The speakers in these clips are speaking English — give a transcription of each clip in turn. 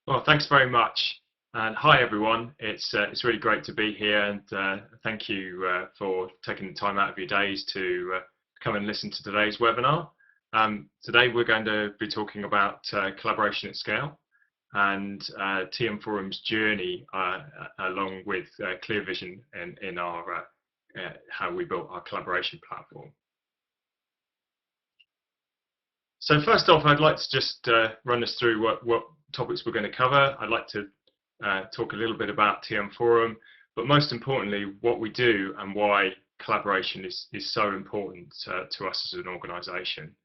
Well, thanks very much. And hi, everyone. It's really great to be here, and thank you for taking the time out of your days to come and listen to today's webinar. Today, we're going to be talking about collaboration at scale and TM Forum's journey along with Clearvision in our how we built our collaboration platform. So first off, I'd like to just run us through what topics we're going to cover. I'd like to talk a little bit about TM Forum, but most importantly, what we do and why collaboration is so important to us as an organisation.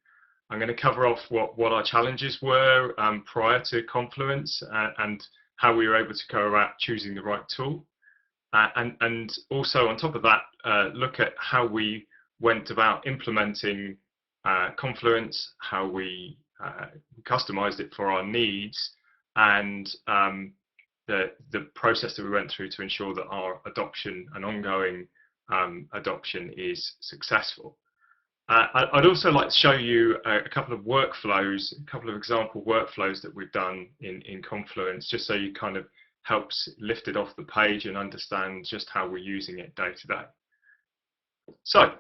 I'm going to cover off what our challenges were prior to Confluence and how we were able to go about choosing the right tool. And also on top of that, look at how we went about implementing Confluence, how we customized it for our needs, and the process that we went through to ensure that our adoption and ongoing adoption is successful. I'd also like to show you a couple of workflows, a couple of example workflows that we've done in Confluence, just so you kind of helps lift it off the page and understand just how we're using it day to day. So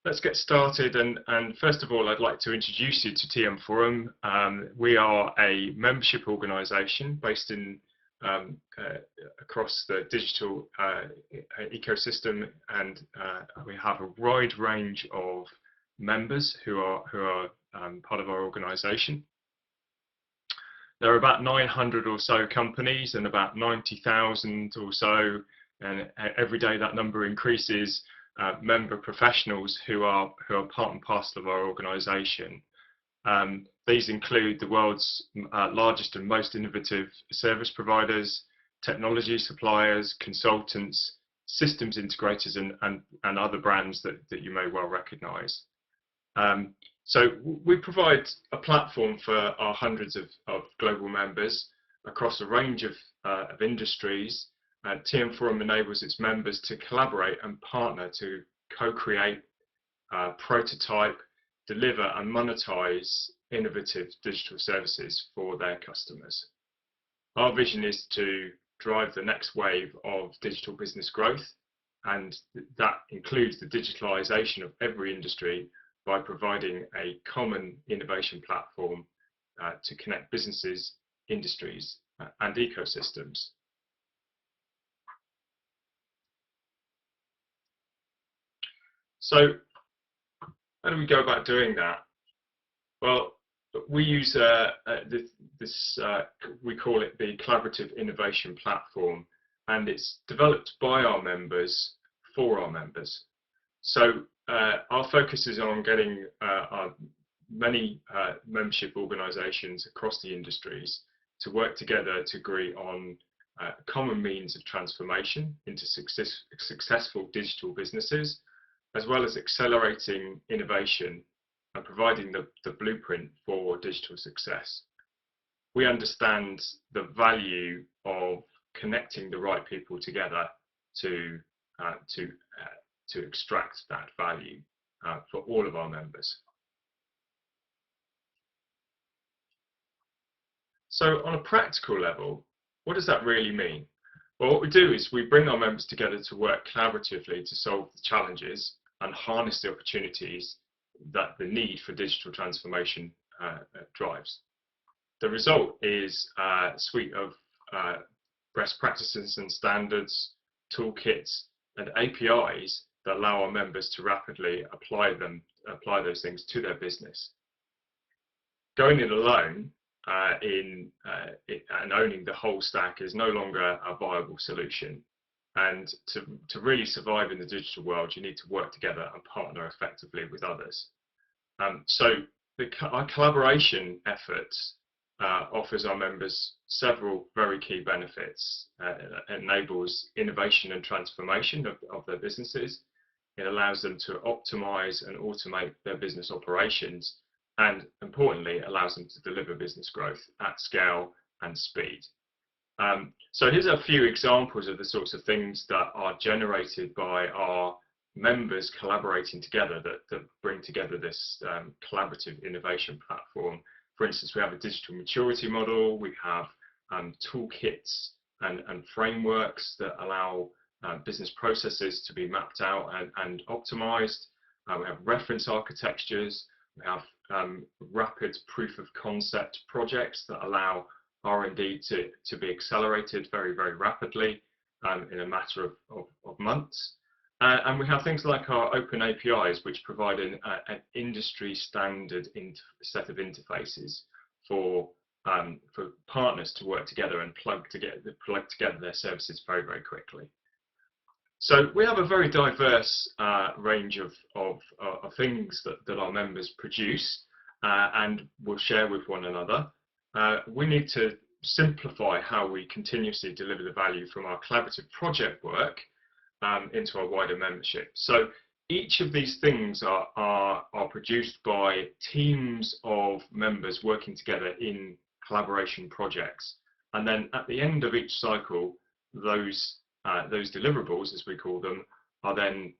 let's get started, and first of all, I'd like to introduce you to TM Forum. We are a membership organisation based in across the digital ecosystem, and we have a wide range of members who are part of our organisation. There are about 900 or so companies and about 90,000 or so, and every day that number increases. Member professionals who are part and parcel of our organisation. These include the world's largest and most innovative service providers, technology suppliers, consultants, systems integrators, and other brands that you may well recognise. So we provide a platform for our hundreds of global members across a range of industries. TM Forum enables its members to collaborate and partner to co-create, prototype, deliver and monetize innovative digital services for their customers. Our vision is to drive the next wave of digital business growth, and that includes the digitalization of every industry by providing a common innovation platform to connect businesses, industries and ecosystems. So how do we go about doing that? Well, we use we call it the Collaborative Innovation Platform, and it's developed by our members for our members. So our focus is on getting our many membership organisations across the industries to work together to agree on common means of transformation into successful digital businesses, as well as accelerating innovation and providing the blueprint for digital success. We understand the value of connecting the right people together to extract that value for all of our members. So on a practical level, what does that really mean? Well, what we do is we bring our members together to work collaboratively to solve the challenges and harness the opportunities that the need for digital transformation drives. The result is a suite of best practices and standards, toolkits, and APIs that allow our members to rapidly apply those things to their business. Going it alone and owning the whole stack is no longer a viable solution. And to really survive in the digital world, you need to work together and partner effectively with others. So our collaboration efforts offers our members several very key benefits. It enables innovation and transformation of their businesses. It allows them to optimize and automate their business operations, and importantly, it allows them to deliver business growth at scale and speed. So here's a few examples of the sorts of things that are generated by our members collaborating together that bring together this collaborative innovation platform For instance, we have a digital maturity model, we have toolkits and frameworks that allow business processes to be mapped out and optimized. We have reference architectures, we have rapid proof of concept projects that allow R&D to be accelerated very, very rapidly in a matter of months. And we have things like our open APIs, which provide an industry standard set of interfaces for partners to work together and plug together their services very, very quickly. So we have a very diverse range of things that our members produce and will share with one another. We need to simplify how we continuously deliver the value from our collaborative project work into our wider membership. So each of these things are produced by teams of members working together in collaboration projects. And then at the end of each cycle, those deliverables, as we call them, are then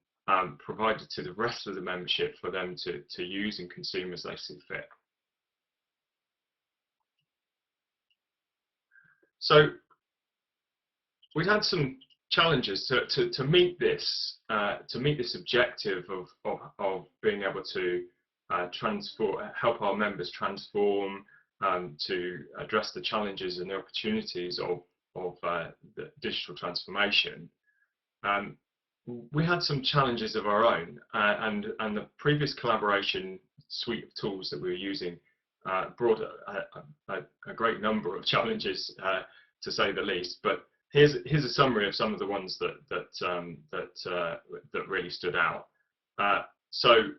provided to the rest of the membership for them to use and consume as they see fit. So we've had some challenges to meet this objective of being able to help our members transform, to address the challenges and the opportunities of the digital transformation. We had some challenges of our own, and the previous collaboration suite of tools that we were using brought a great number of challenges, to say the least. But here's a summary of some of the ones that really stood out. So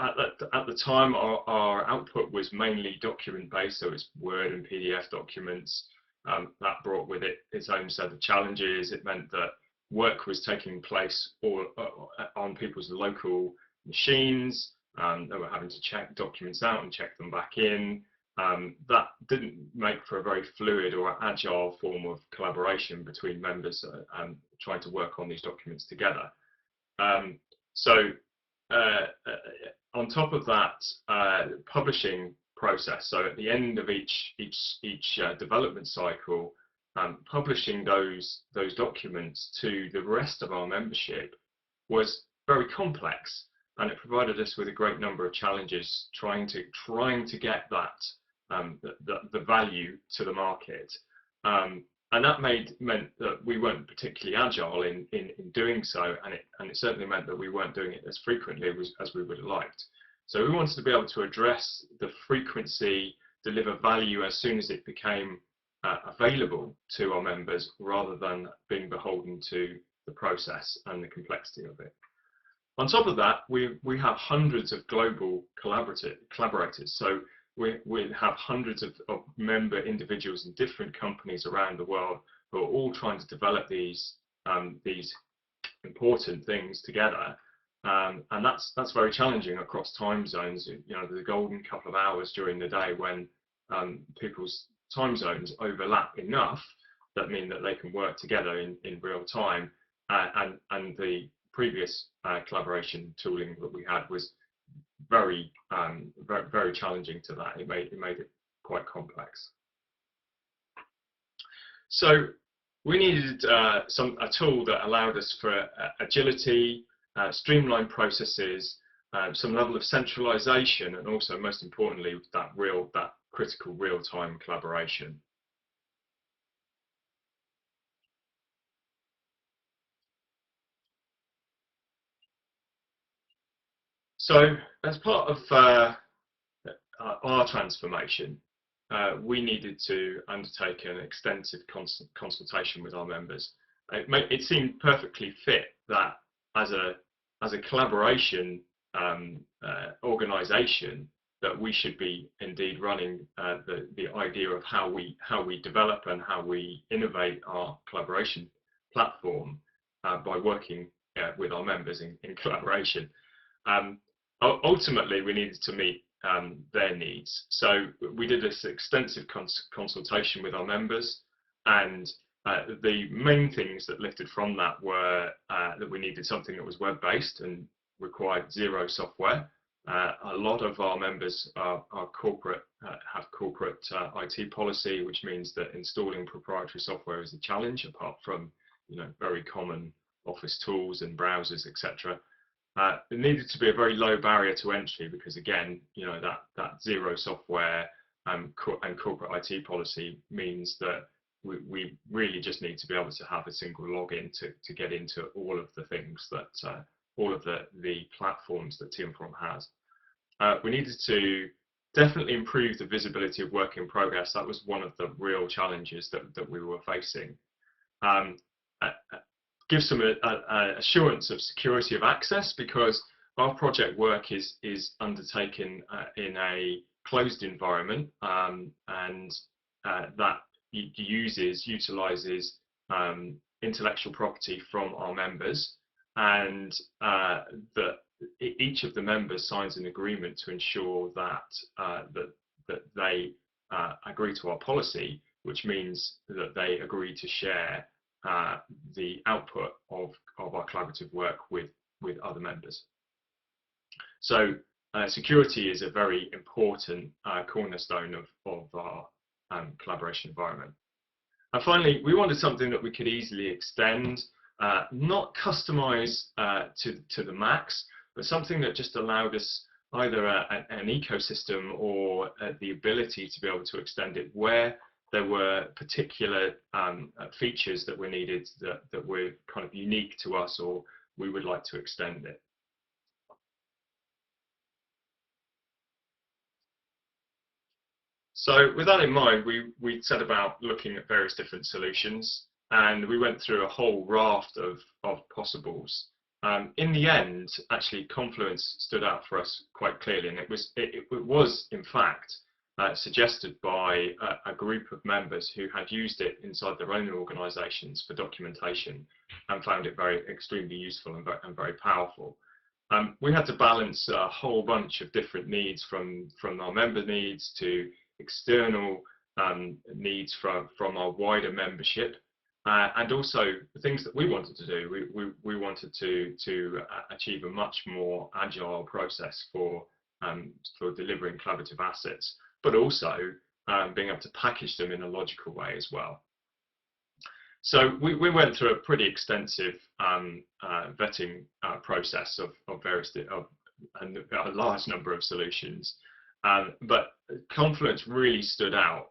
at the time, our output was mainly document-based, so it's Word and PDF documents. That brought with it its own set of challenges. It meant that work was taking place on people's local machines. They were having to check documents out and check them back in. That didn't make for a very fluid or agile form of collaboration between members trying to work on these documents together. On top of that, publishing process. So at the end of each development cycle, publishing those documents to the rest of our membership was very complex, and it provided us with a great number of challenges trying to get that the value to the market. And that meant that we weren't particularly agile in doing so, and it certainly meant that we weren't doing it as frequently as we would have liked. So we wanted to be able to address the frequency, deliver value as soon as it became available to our members, rather than being beholden to the process and the complexity of it. On top of that, we have hundreds of global collaborators. So we have hundreds of member individuals in different companies around the world who are all trying to develop these important things together, and that's very challenging across time zones. You know, the golden couple of hours during the day when people's time zones overlap enough that mean that they can work together in real time, and the previous collaboration tooling that we had was very challenging to that. It made it quite complex. So we needed a tool that allowed us for agility, streamlined processes, some level of centralization, and also, most importantly, that critical real-time collaboration. So as part of our transformation, we needed to undertake an extensive consultation with our members. It seemed perfectly fit that as a collaboration organization, that we should be indeed running the idea of how we develop and how we innovate our collaboration platform by working with our members in collaboration. Ultimately, we needed to meet their needs. So we did this extensive consultation with our members, and the main things that lifted from that were that we needed something that was web-based and required zero software. A lot of our members are corporate, have corporate IT policy, which means that installing proprietary software is a challenge, apart from very common office tools and browsers, etc. It needed to be a very low barrier to entry because, again, that zero software and corporate IT policy means that we really just need to be able to have a single login to get into all of the things that all of the platforms that TM Forum has. We needed to definitely improve the visibility of work in progress. That was one of the real challenges that we were facing. Give some assurance of security of access, because our project work is undertaken in a closed environment, and that utilizes intellectual property from our members, and that each of the members signs an agreement to ensure that that they agree to our policy, which means that they agree to share the output of our collaborative work with other members. So security is a very important cornerstone of our collaboration environment. And finally, we wanted something that we could easily extend, not customize to the max, but something that just allowed us either an ecosystem or the ability to be able to extend it where there were particular features that were needed that were kind of unique to us, or we would like to extend it. So with that in mind, we set about looking at various different solutions, and we went through a whole raft of possibles. In the end, actually, Confluence stood out for us quite clearly, and it was in fact suggested by a group of members who had used it inside their own organisations for documentation and found it extremely useful and very powerful. We had to balance a whole bunch of different needs, from our member needs to external needs from our wider membership, and also the things that we wanted to do. We wanted to achieve a much more agile process for delivering collaborative assets, but also being able to package them in a logical way as well. So we went through a pretty extensive vetting process of a large number of solutions. But Confluence really stood out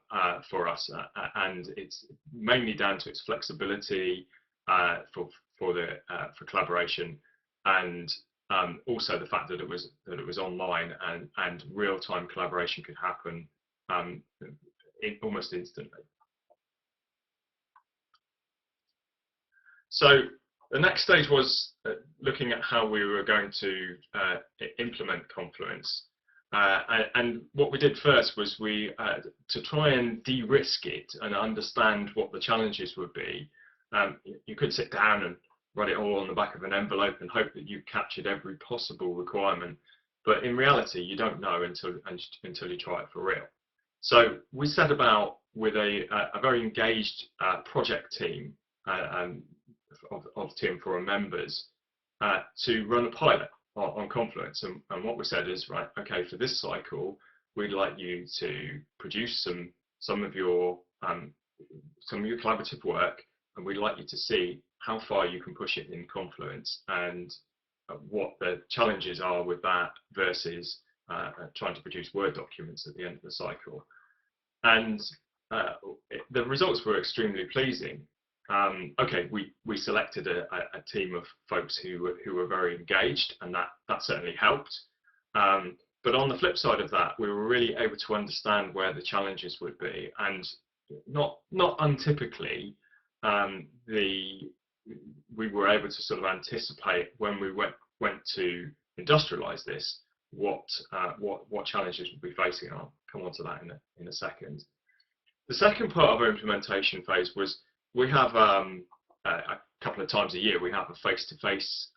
for us, and it's mainly down to its flexibility for collaboration, and also the fact that it was online and real-time collaboration could happen almost instantly. So the next stage was looking at how we were going to implement Confluence. And what we did first was to try and de-risk it and understand what the challenges would be. You could sit down and write it all on the back of an envelope and hope that you captured every possible requirement, but in reality you don't know until you try it for real. So we set about with a very engaged project team of TM Forum members to run a pilot on Confluence, and what we said is, right, okay, for this cycle we'd like you to produce some of your collaborative work, and we'd like you to see how far you can push it in Confluence and what the challenges are with that versus trying to produce Word documents at the end of the cycle. And the results were extremely pleasing. Okay, we selected a team of folks who were very engaged, and that certainly helped. But on the flip side of that, we were really able to understand where the challenges would be, and not untypically, we were able to sort of anticipate when we went to industrialize this what challenges we'd be facing. I'll come on to that in a second. The second part of our implementation phase was we have a couple of times a year we have a face-to-face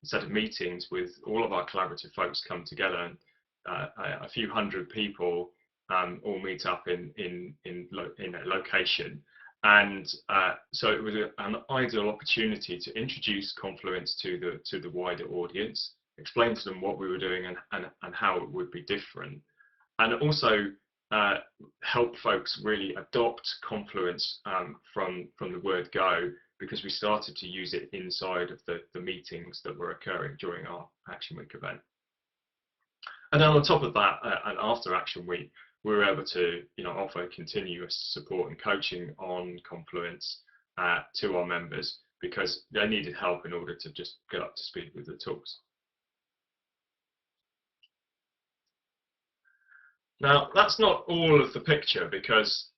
set of meetings with all of our collaborative folks come together, and a few hundred people all meet up in a location. And so it was an ideal opportunity to introduce Confluence to the wider audience, explain to them what we were doing and how it would be different, and also help folks really adopt Confluence from the word go, because we started to use it inside of the meetings that were occurring during our Action Week event. And then on top of that, and after Action Week, we were able to offer continuous support and coaching on Confluence to our members, because they needed help in order to just get up to speed with the tools. Now, that's not all of the picture, because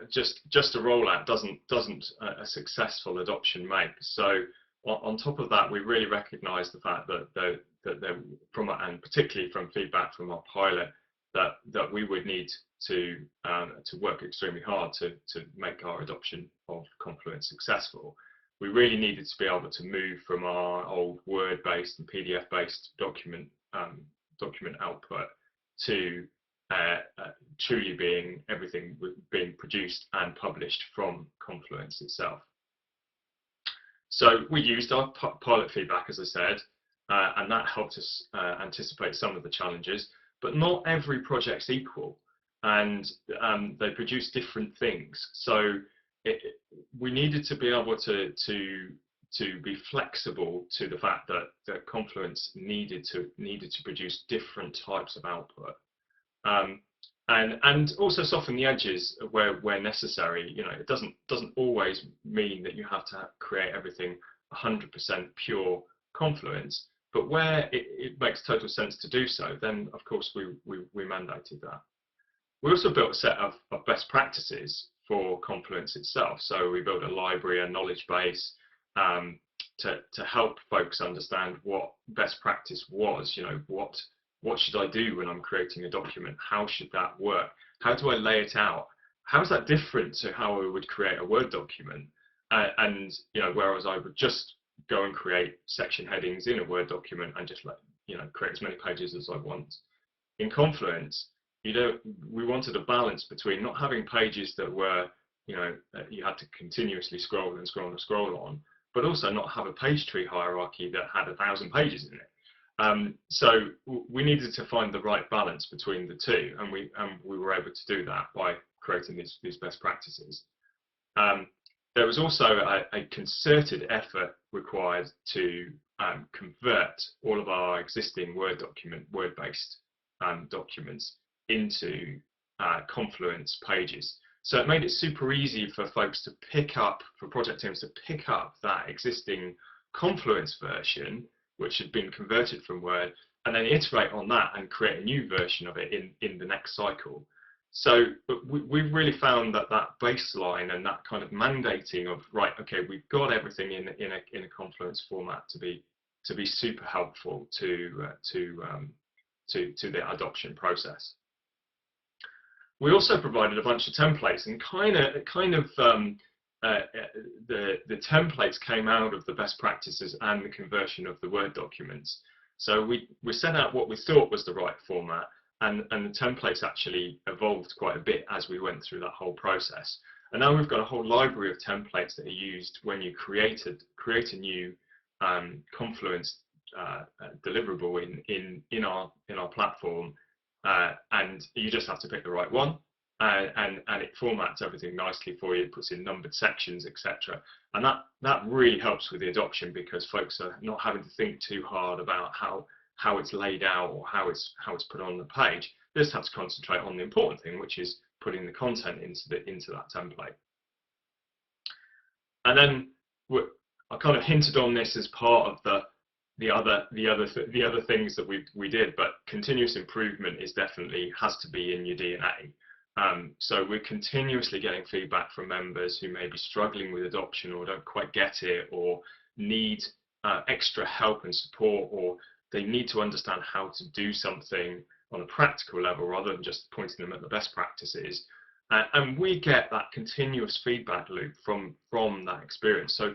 just a rollout doesn't a successful adoption make. So on top of that, we really recognise the fact that and particularly from feedback from our pilot, that we would need to work extremely hard to make our adoption of Confluence successful. We really needed to be able to move from our old Word-based and PDF-based document output to truly being everything being produced and published from Confluence itself. So we used our pilot feedback, as I said, and that helped us anticipate some of the challenges. But not every project's equal, and they produce different things. So we needed to be able to be flexible to the fact that Confluence needed to produce different types of output. And also soften the edges where necessary. It doesn't always mean that you have to create everything 100% pure Confluence, but where it makes total sense to do so, then of course we mandated that. We also built a set of best practices for Confluence itself. So we built a library, a knowledge base, to help folks understand what best practice was. What should I do when I'm creating a document? How should that work? How do I lay it out? How is that different to how I would create a Word document? Whereas I would just go and create section headings in a Word document and just create as many pages as I want. In Confluence, we wanted a balance between not having pages that were, you had to continuously scroll and scroll and scroll on, but also not have a page tree hierarchy that had 1,000 pages in it. So we needed to find the right balance between the two, and we were able to do that by creating these best practices. There was also a concerted effort required to convert all of our existing Word-based documents into Confluence pages. So it made it super easy for folks to for project teams to pick up that existing Confluence version, which had been converted from Word, and then iterate on that and create a new version of it in the next cycle. So we've really found that baseline and that kind of mandating of, right, okay, we've got everything in a Confluence format to be super helpful to the adoption process. We also provided a bunch of templates, and the templates came out of the best practices and the conversion of the Word documents. So we set out what we thought was the right format, and the templates actually evolved quite a bit as we went through that whole process. And now we've got a whole library of templates that are used when you create a new Confluence deliverable in our platform, and you just have to pick the right one. And it formats everything nicely for you. It puts in numbered sections, etc. And that really helps with the adoption, because folks are not having to think too hard about how it's laid out or how it's put on the page. They just have to concentrate on the important thing, which is putting the content into that template. And then I kind of hinted on this as part of the other things that we did, but continuous improvement has to be in your DNA. So we're continuously getting feedback from members who may be struggling with adoption or don't quite get it, or need extra help and support, or they need to understand how to do something on a practical level rather than just pointing them at the best practices. And we get that continuous feedback loop from that experience. So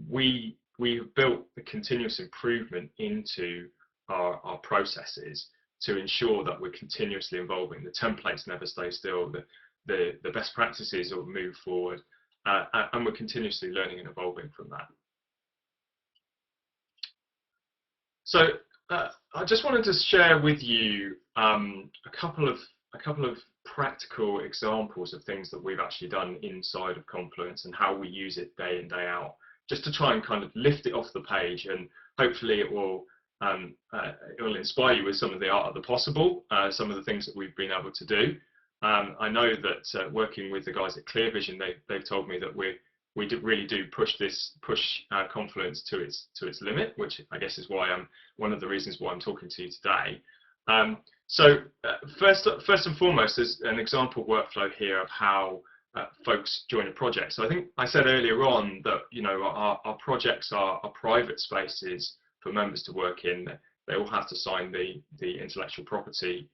we have built the continuous improvement into our processes to ensure that we're continuously evolving. The templates never stay still, the best practices will move forward, and we're continuously learning and evolving from that. So I just wanted to share with you a couple of practical examples of things that we've actually done inside of Confluence and how we use it day in, day out, just to try and kind of lift it off the page, and hopefully it will inspire you with some of the art of the possible, some of the things that we've been able to do. I know that working with the guys at Clearvision, they've told me that we really do push Confluence to its limit, which I guess is why one of the reasons why I'm talking to you today. So first and foremost, there's an example workflow here of how folks join a project. So I think I said earlier on that our projects are private spaces for members to work in. They all have to sign the intellectual property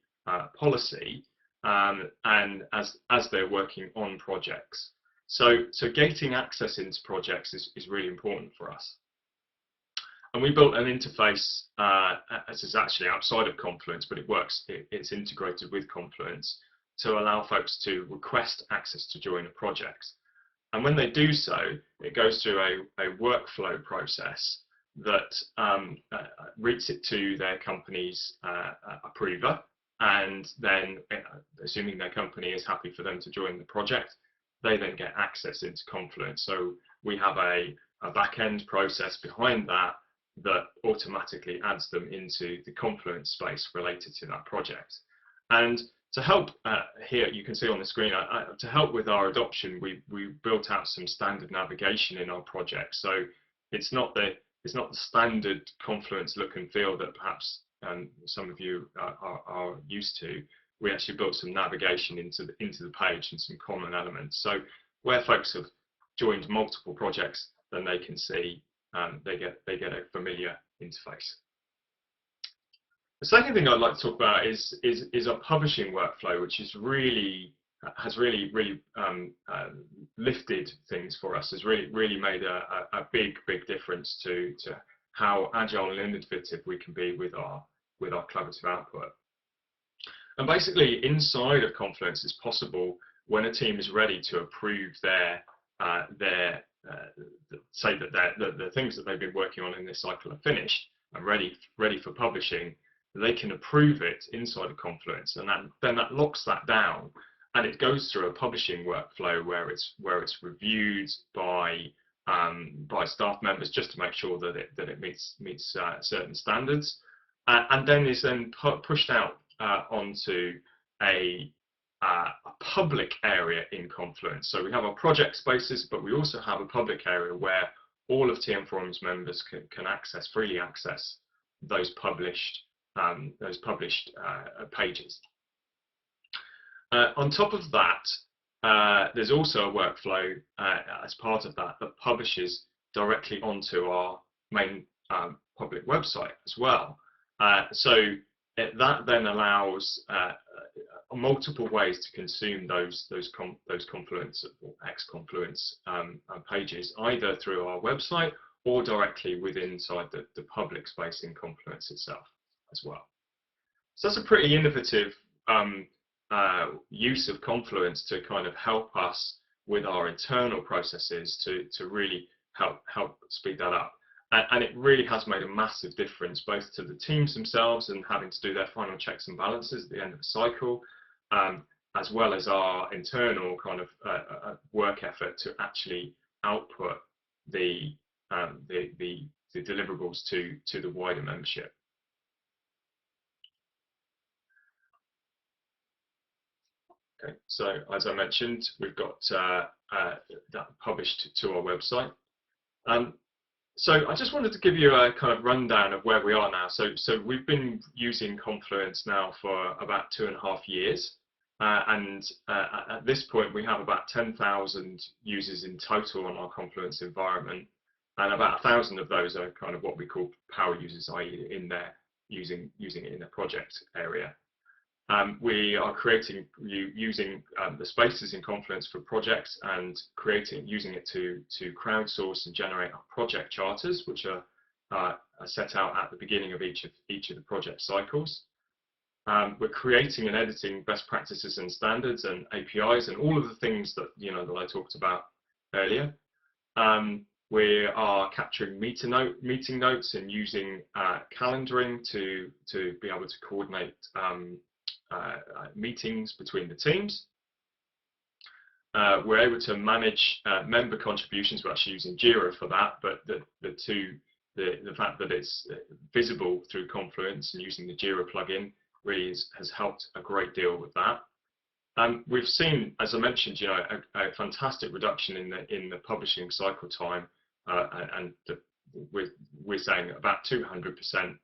policy, and as they're working on projects. So gating access into projects is really important for us. And we built an interface, this is actually outside of Confluence, but it works, it's integrated with Confluence to allow folks to request access to join a project. And when they do so, it goes through a workflow process that routes it to their company's approver, and then, assuming their company is happy for them to join the project, they then get access into Confluence. So we have a back-end process behind that automatically adds them into the Confluence space related to that project. And to help here, you can see on the screen, to help with our adoption, we built out some standard navigation in our project. So it's not the standard Confluence look and feel that perhaps some of you are used to. We actually built some navigation into the page and some common elements. So where folks have joined multiple projects, then they can see they get a familiar interface. The second thing I'd like to talk about is our publishing workflow, which has really lifted things for us. Has really made a big difference to how agile and innovative we can be with our collaborative output. And basically, inside of Confluence, it's possible when a team is ready to approve say that the things that they've been working on in this cycle are finished and ready for publishing, they can approve it inside of Confluence, and then that locks that down, and it goes through a publishing workflow where it's reviewed by staff members just to make sure that it meets certain standards, and then is then pushed out onto a public area in Confluence. So we have our project spaces, but we also have a public area where all of TM Forum's members can freely access those published pages. On top of that, there's also a workflow as part of that publishes directly onto our main public website as well. So that then allows multiple ways to consume those Confluence or ex-Confluence pages, either through our website or directly inside the public space in Confluence itself as well. So that's a pretty innovative use of Confluence to kind of help us with our internal processes to really help speed that up. And it really has made a massive difference both to the teams themselves and having to do their final checks and balances at the end of the cycle, as well as our internal kind of work effort to actually output the deliverables to the wider membership. Okay, so as I mentioned, we've got that published to our website. So I just wanted to give you a kind of rundown of where we are now. So we've been using Confluence now for about 2.5 years. And at this point, we have about 10,000 users in total on our Confluence environment. And about 1,000 of those are kind of what we call power users, i.e. in there using it in a project area. We are using the spaces in Confluence for projects and using it to crowdsource and generate our project charters, which are set out at the beginning of each of the project cycles. We're creating and editing best practices and standards and APIs and all of the things that that I talked about earlier. We are capturing meeting notes and using calendaring to be able to coordinate meetings between the teams. We're able to manage member contributions. We're actually using Jira for that, but the fact that it's visible through Confluence and using the Jira plugin really has helped a great deal with that. We've seen, as I mentioned, a fantastic reduction in the publishing cycle time, and we're saying about 200%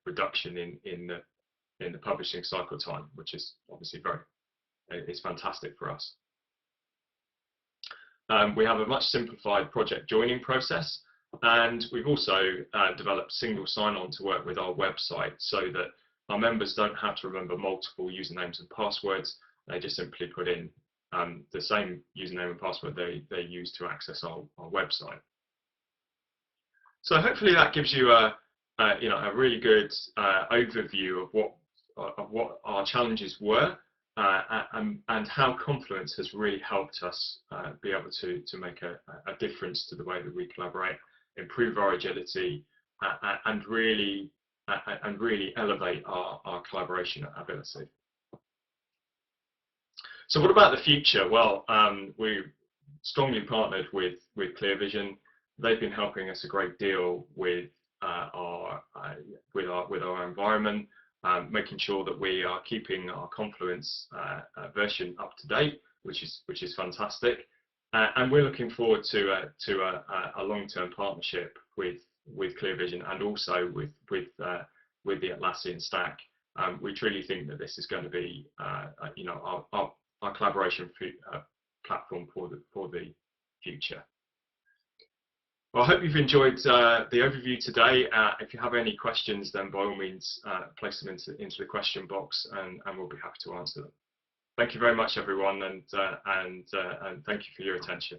reduction in the publishing cycle time, which is obviously it's fantastic for us. We have a much simplified project joining process, and we've also developed single sign-on to work with our website so that our members don't have to remember multiple usernames and passwords. They just simply put in the same username and password they use to access our website. So hopefully that gives you a really good overview of what our challenges were and how Confluence has really helped us be able to make a difference to the way that we collaborate, improve our agility, and really elevate our collaboration ability. So what about the future? Well, we strongly partnered with Clearvision. They've been helping us a great deal with our environment, making sure that we are keeping our Confluence version up to date, which is fantastic. And we're looking forward to a long-term partnership with Clearvision and also with the Atlassian stack. We truly think that this is going to be our collaboration platform for the future. Well, I hope you've enjoyed the overview today. If you have any questions, then by all means place them into the question box, and we'll be happy to answer them. Thank you very much, everyone, and thank you for your attention.